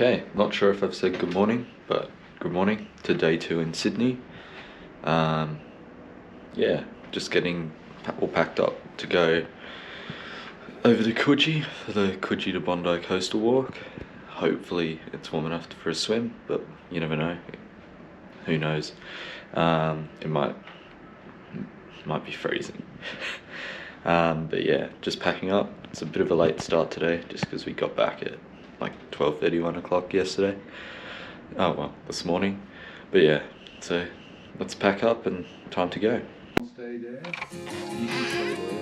Okay, not sure if I've said good morning, but good morning to day 2 in Sydney. Yeah, just getting all packed up to go over to Coogee for the Coogee to Bondi coastal walk. Hopefully it's warm enough for a swim, but you never know. Who knows? It might be freezing. But yeah, just packing up. It's a bit of a late start today, just because we got back at like 12:30, 1 o'clock yesterday. Oh well, this morning. But yeah, so let's pack up and time to go. Stay there. You can stay there.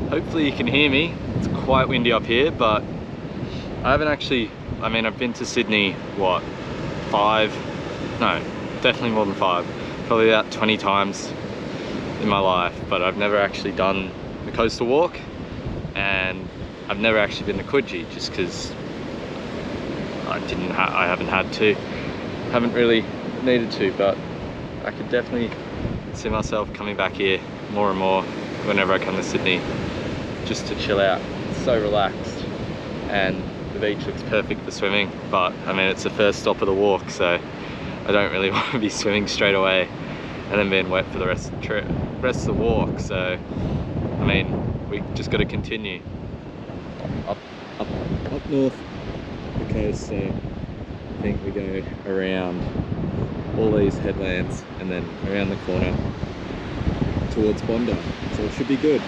Hopefully you can hear me. It's quite windy up here, but I haven't actually, I've been to Sydney, what, 5? No, definitely more than 5. Probably about 20 times in my life, but I've never actually done the coastal walk, and I've never actually been to Coogee just because I haven't had to, haven't really needed to, but I could definitely see myself coming back here more and more whenever I come to Sydney, just to chill out. It's so relaxed, and the beach looks perfect for swimming, but it's the first stop of the walk, so I don't really want to be swimming straight away and then being wet for the rest of the rest of the walk. So we just got to continue up north the coast. So I think we go around all these headlands and then around the corner towards Bondi, so it should be good.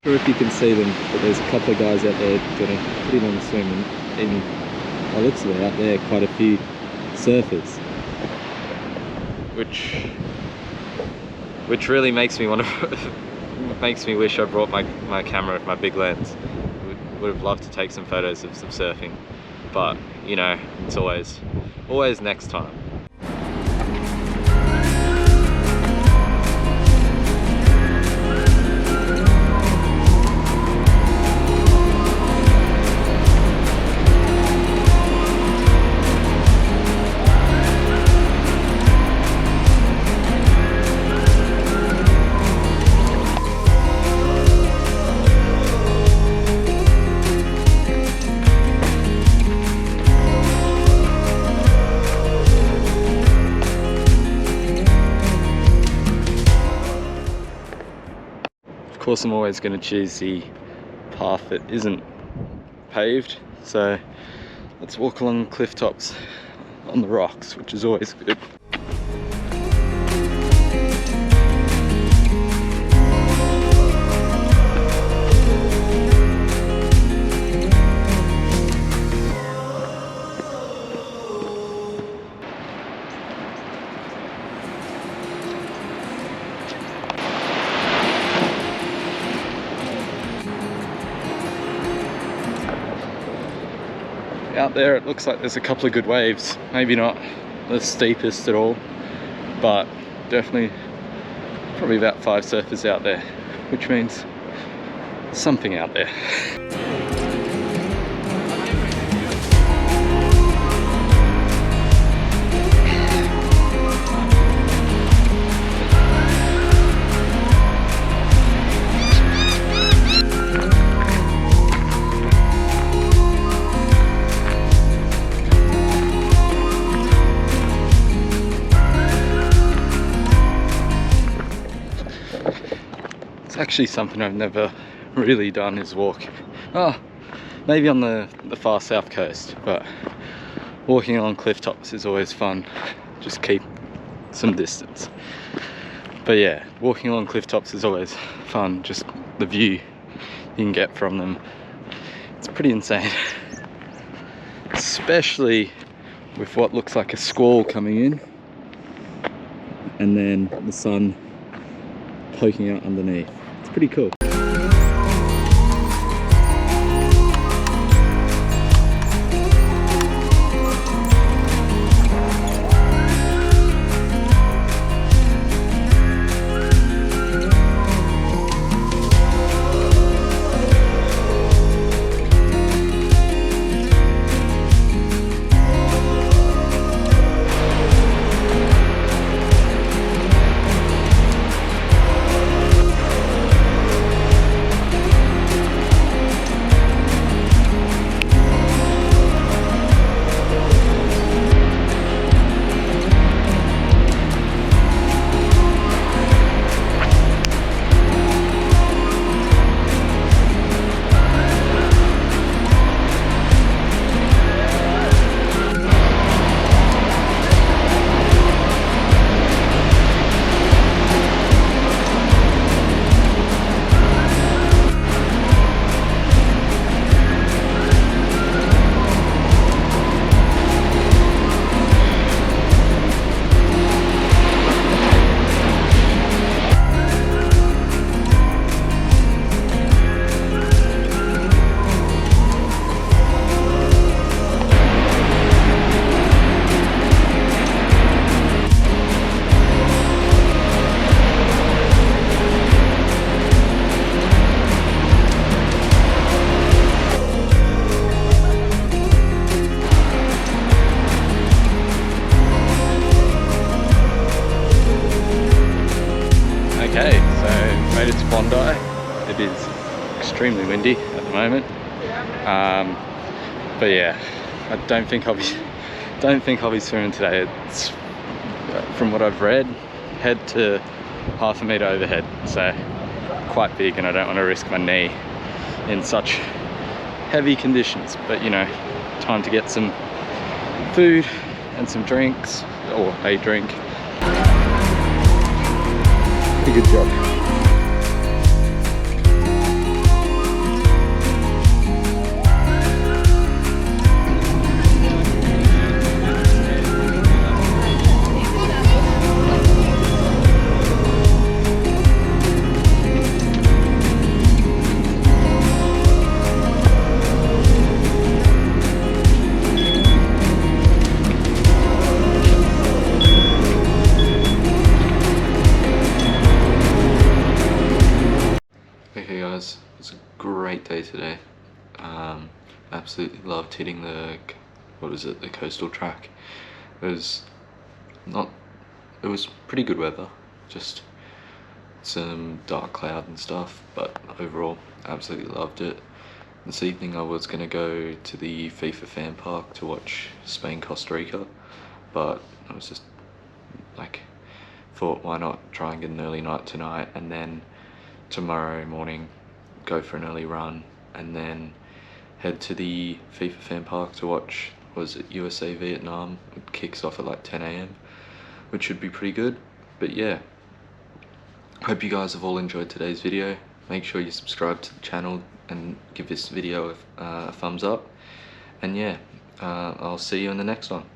Not sure if you can see them, but there's a couple of guys out there doing a pretty long swim, and even by the looks of it out there, quite a few surfers, which really makes me want to makes me wish I brought my camera with my big lens. Would have loved to take some photos of some surfing, but you know, it's always next time. Of course, I'm always going to choose the path that isn't paved, so let's walk along the cliff tops on the rocks, which is always good. Out there it looks like there's a couple of good waves, maybe not the steepest at all, but definitely probably about 5 surfers out there, which means something out there. actually something I've never really done, is walk. Oh, maybe on the far south coast, but walking along cliff tops is always fun. Just keep some distance. But yeah, walking along cliff tops is always fun. Just the view you can get from them. It's pretty insane. Especially with what looks like a squall coming in, and then the sun poking out underneath. It's pretty cool. Okay, so made it to Bondi. It is extremely windy at the moment, but yeah, I don't think I'll be swimming today. It's, from what I've read, head to half a metre overhead, so quite big, and I don't want to risk my knee in such heavy conditions. But you know, time to get some food and some drinks, or a drink. Pretty good job. Okay guys, it's a great day today. Absolutely loved hitting the, the coastal track. It was pretty good weather, just some dark cloud and stuff, but overall absolutely loved it. This evening I was going to go to the FIFA fan park to watch Spain-Costa Rica, but I was just like, thought why not try and get an early night tonight, and then tomorrow morning go for an early run, and then head to the FIFA fan park to watch, USA Vietnam. It kicks off at like 10 AM, which should be pretty good. But yeah, hope you guys have all enjoyed today's video. Make sure you subscribe to the channel and give this video a thumbs up, and yeah, I'll see you in the next one.